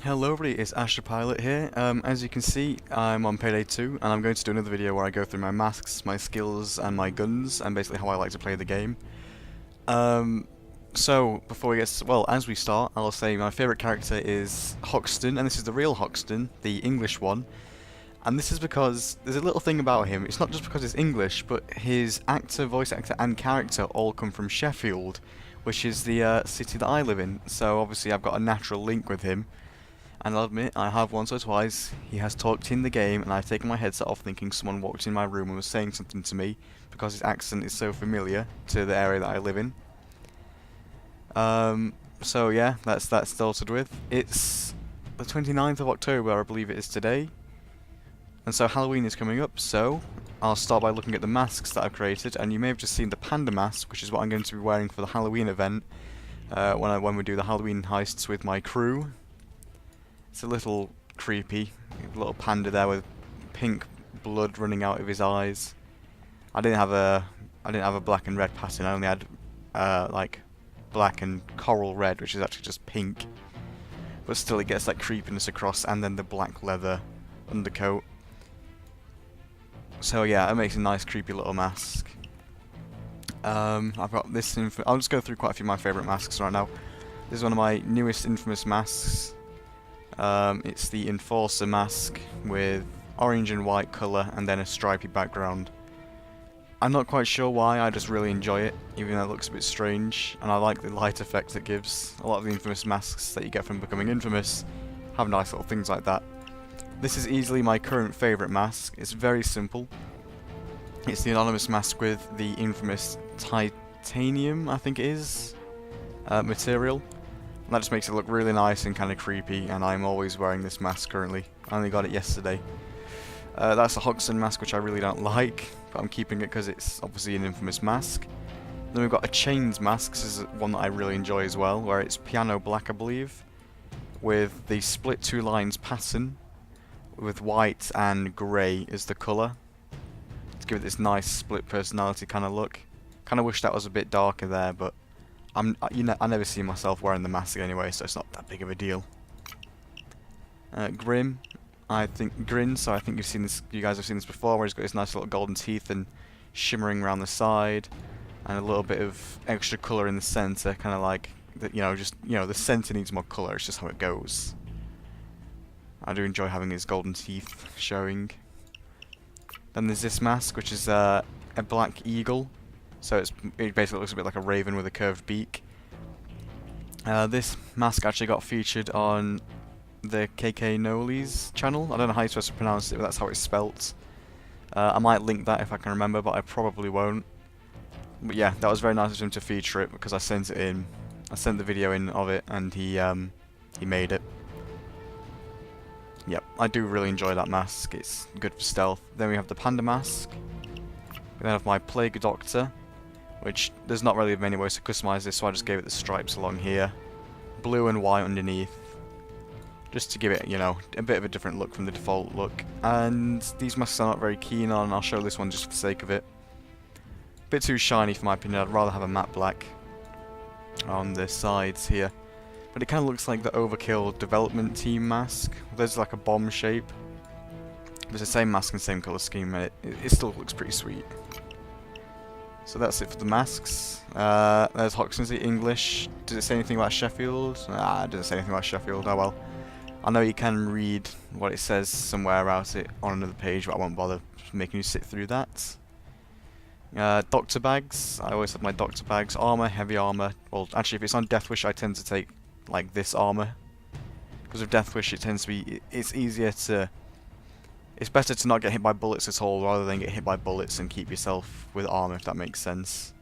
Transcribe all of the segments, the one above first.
Hello everybody, it's Asher Pilot here. As you can see, I'm on Payday 2, and I'm going to do another video where I go through my masks, my skills, and my guns, and basically how I like to play the game. So, before we get well, as we start, I'll say my favourite character is Hoxton, and this is the real Hoxton, the English one. And this is because there's a little thing about him. It's not just because it's English, but his actor, voice actor, and character all come from Sheffield, which is the city that I live in. So obviously I've got a natural link with him. And I'll admit, I have once or twice. He has talked in the game, and I've taken my headset off thinking someone walked in my room and was saying something to me, because his accent is so familiar to the area that I live in. So yeah, that's started with. It's the 29th of October, I believe it is today. And so Halloween is coming up, so I'll start by looking at the masks that I've created, and you may have just seen the Panda Mask, which is what I'm going to be wearing for the Halloween event, when we do the Halloween heists with my crew. It's a little creepy, a little panda there with pink blood running out of his eyes. I didn't have a black and red pattern. I only had like black and coral red, which is actually just pink. But still, it gets that creepiness across, and then the black leather undercoat. So yeah, it makes a nice creepy little mask. I've got this. I'll just go through quite a few of my favourite masks right now. This is one of my newest infamous masks. It's the Enforcer mask with orange and white colour and then a stripy background. I'm not quite sure why, I just really enjoy it, even though it looks a bit strange, and I like the light effect it gives. A lot of the infamous masks that you get from becoming infamous have nice little things like that. This is easily my current favourite mask. It's very simple. It's the anonymous mask with the infamous titanium, I think it is, material. That just makes it look really nice and kind of creepy, and I'm always wearing this mask currently. I only got it yesterday. That's a Hoxton mask, which I really don't like, but I'm keeping it because it's obviously an infamous mask. Then we've got a Chains mask. This is one that I really enjoy as well, where it's piano black, I believe, with the split two lines pattern, with white and grey as the colour, to give it this nice split personality kind of look. Kind of wish that was a bit darker there, but I never see myself wearing the mask anyway, so it's not that big of a deal. Grim, Grin, so I think you've seen this. You guys have seen this before, where he's got his nice little golden teeth and shimmering around the side, and a little bit of extra colour in the centre, kind of like that. The centre needs more colour. It's just how it goes. I do enjoy having his golden teeth showing. Then there's this mask, which is a black eagle. So it basically looks a bit like a raven with a curved beak. This mask actually got featured on the KK Noli's channel. I don't know how you're supposed to pronounce it, but that's how it's spelt. I might link that if I can remember, but I probably won't. But yeah, that was very nice of him to feature it, because I sent it in. I sent the video in of it, and he made it. Yep, I do really enjoy that mask. It's good for stealth. Then we have the Panda Mask. We then have my Plague Doctor, which there's not really many ways to customize this, so I just gave it the stripes along here. Blue and white underneath. Just to give it, a bit of a different look from the default look. And these masks I'm not very keen on. I'll show this one just for the sake of it. A bit too shiny for my opinion. I'd rather have a matte black on the sides here. But it kind of looks like the Overkill development team mask. There's like a bomb shape. It's the same mask and same colour scheme, and it still looks pretty sweet. So that's it for the masks. There's Hoxton's the English. Does it say anything about Sheffield? Nah, it doesn't say anything about Sheffield. Oh well. I know you can read what it says somewhere about it on another page, but I won't bother making you sit through that. Doctor bags. I always have my doctor bags. Armour, heavy armour. Well, actually, if it's on Death Wish, I tend to take like this armour. Because with Death Wish, it tends to be. It's easier to. It's better to not get hit by bullets at all, rather than get hit by bullets and keep yourself with armour, if that makes sense.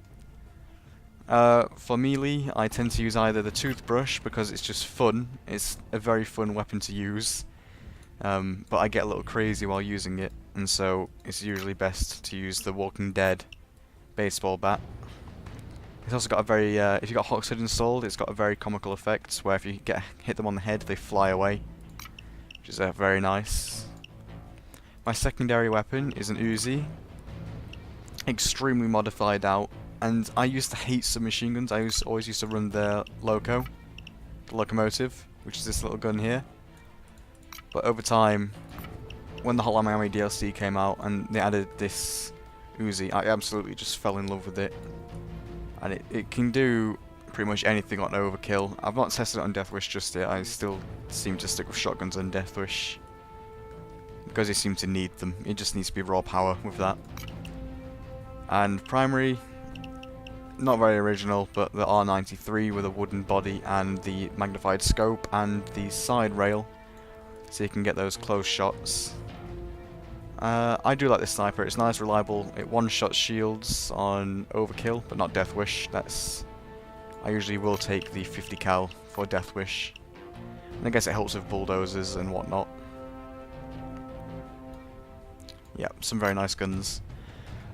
For melee, I tend to use either the toothbrush, because it's just fun. It's a very fun weapon to use. But I get a little crazy while using it, and so it's usually best to use the Walking Dead baseball bat. It's also got a very, if you've got Hoxton installed, it's got a very comical effect, where if you hit them on the head, they fly away. Which is very nice. My secondary weapon is an Uzi, extremely modified out, and I used to hate submachine guns. I always used to run the locomotive, which is this little gun here. But over time, when the Hotline Miami DLC came out and they added this Uzi, I absolutely just fell in love with it. And it can do pretty much anything on Overkill. I've not tested it on Deathwish just yet. I still seem to stick with shotguns on Deathwish, because they seem to need them. It just needs to be raw power with that. And primary, not very original, but the R93 with a wooden body and the magnified scope and the side rail, so you can get those close shots. I do like this sniper. It's nice, reliable. It one-shot shields on Overkill, but not Deathwish. I usually will take the 50 cal for Deathwish. And I guess it helps with bulldozers and whatnot. Yeah, some very nice guns.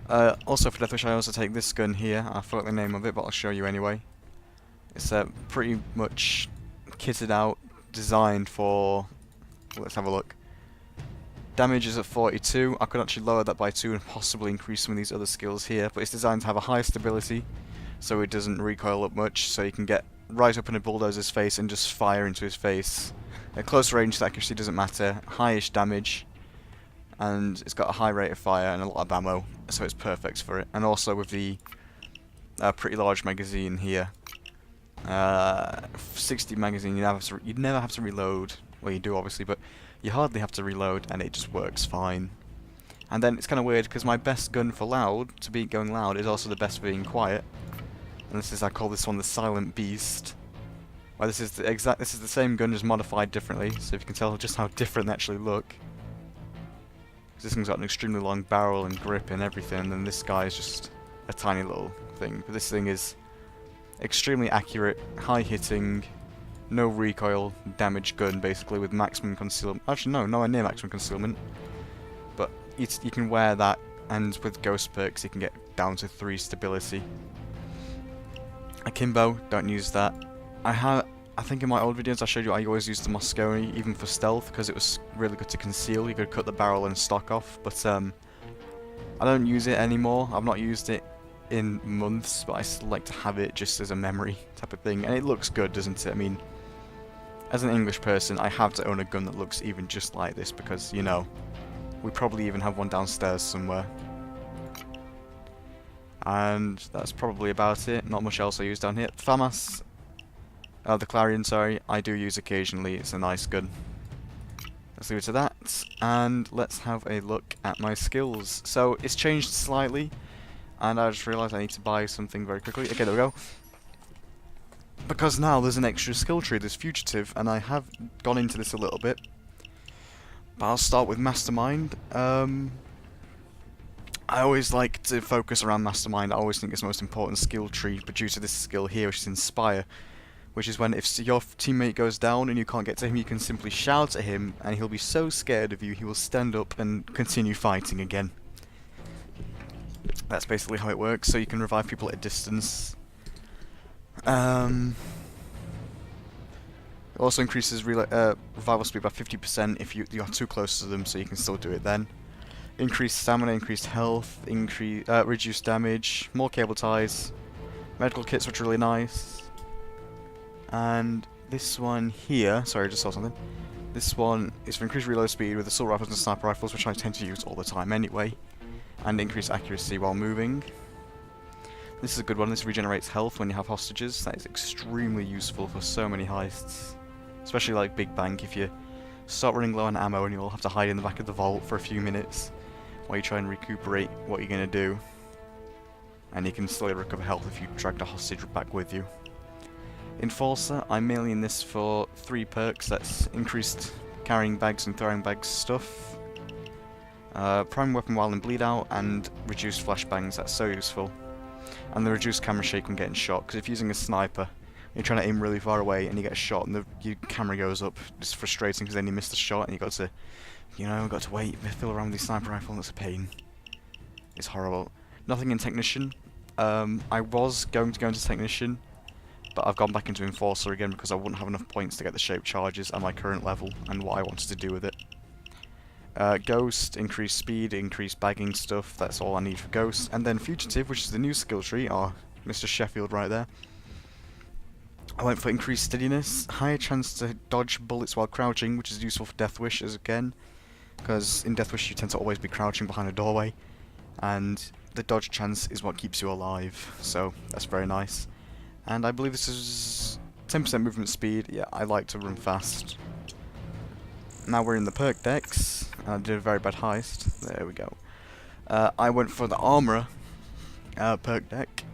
Also for Deathwish, I also take this gun here. I forgot the name of it, but I'll show you anyway. It's pretty much kitted out, designed for... Let's have a look. Damage is at 42. I could actually lower that by 2 and possibly increase some of these other skills here, but it's designed to have a high stability, so it doesn't recoil up much, so you can get right up in a bulldozer's face and just fire into his face. At close range, the accuracy doesn't matter. Highish damage, and it's got a high rate of fire and a lot of ammo, so it's perfect for it. And also with the pretty large magazine here, 60 magazine, you'd never have to reload. Well, you do obviously, but you hardly have to reload, and it just works fine. And then it's kind of weird because my best gun for loud, to be going loud, is also the best for being quiet. And I call this one the Silent Beast. Well, this is the same gun, just modified differently. So if you can tell just how different they actually look. This thing's got an extremely long barrel and grip and everything, and this guy is just a tiny little thing. But this thing is extremely accurate, high hitting, no recoil, damage gun basically with maximum concealment. Actually no, nowhere near maximum concealment. But you can wear that, and with ghost perks you can get down to 3 stability. Akimbo, don't use that. I think in my old videos I showed you I always used the Moscone even for stealth because it was really good to conceal. You could cut the barrel and stock off, but I don't use it anymore. I've not used it in months, but I still like to have it just as a memory type of thing. And it looks good, doesn't it? I mean, as an English person, I have to own a gun that looks even just like this because, you know, we probably even have one downstairs somewhere. And that's probably about it. Not much else I use down here. FAMAS, the Clarion, sorry, I do use occasionally. It's a nice gun. Let's leave it to that, and let's have a look at my skills. So it's changed slightly, and I just realised I need to buy something very quickly. Okay, there we go. Because now there's an extra skill tree, there's Fugitive, and I have gone into this a little bit. But I'll start with Mastermind. I always like to focus around Mastermind. I always think it's the most important skill tree, but due to this skill here, which is Inspire, which is when if your teammate goes down and you can't get to him, you can simply shout at him, and he'll be so scared of you, he will stand up and continue fighting again. That's basically how it works, so you can revive people at a distance. It also increases revival speed by 50% if you're too close to them, so you can still do it then. Increased stamina, increased health, reduced damage, more cable ties, medical kits which are really nice. And this one here, sorry I just saw something. This one is for increased reload speed with assault rifles and sniper rifles, which I tend to use all the time anyway. And increased accuracy while moving. This is a good one, this regenerates health when you have hostages. That is extremely useful for so many heists. Especially like Big Bank, if you start running low on ammo and you'll have to hide in the back of the vault for a few minutes while you try and recuperate what you're going to do. And you can slowly recover health if you dragged a hostage back with you. Enforcer, I'm mainly in this for 3 perks. That's increased carrying bags and throwing bags stuff. Prime weapon while in bleed out, and reduced flashbangs, that's so useful. And the reduced camera shake when getting shot, because if you're using a sniper, you're trying to aim really far away and you get a shot and your camera goes up, it's frustrating because then you miss the shot and you got to, you know, got to wait, fiddle around with the sniper rifle, and it's a pain. It's horrible. Nothing in Technician. I was going to go into Technician, but I've gone back into Enforcer again because I wouldn't have enough points to get the shaped charges at my current level and what I wanted to do with it. Ghost, increased speed, increased bagging stuff, that's all I need for Ghost. And then Fugitive, which is the new skill tree, Mr. Sheffield right there. I went for increased steadiness, higher chance to dodge bullets while crouching, which is useful for Death Wishes again, because in Death Wish you tend to always be crouching behind a doorway, and the dodge chance is what keeps you alive, so that's very nice. And I believe this is 10% movement speed. Yeah, I like to run fast. Now we're in the Perk Decks. I did a very bad heist. There we go. I went for the Armourer Perk Deck.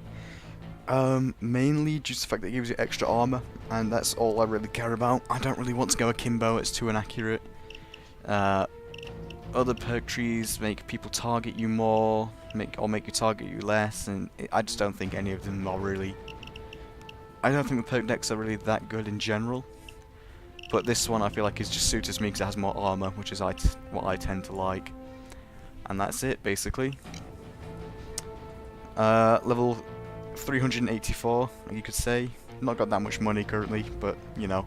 Mainly due to the fact that it gives you extra armor, and that's all I really care about. I don't really want to go akimbo, it's too inaccurate. Other perk trees make people target you more, make you target you less, and I just don't think any of them are really... I don't think the perk decks are really that good in general. But this one I feel like is just suited to me because it has more armor, which is what I tend to like. And that's it, basically. Level 384, you could say. Not got that much money currently, but, you know.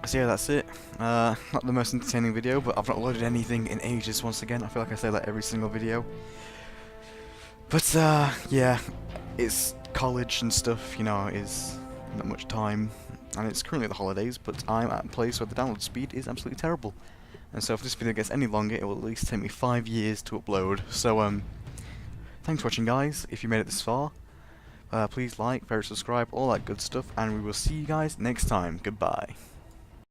So yeah, that's it. Not the most entertaining video, but I've not loaded anything in ages once again. I feel like I say that every single video. But, yeah, it's college and stuff, you know, is not much time. And it's currently the holidays, but I'm at a place where the download speed is absolutely terrible. And so if this video gets any longer, it will at least take me 5 years to upload. So, thanks for watching, guys. If you made it this far, please like, favorite, subscribe, all that good stuff, and we will see you guys next time. Goodbye.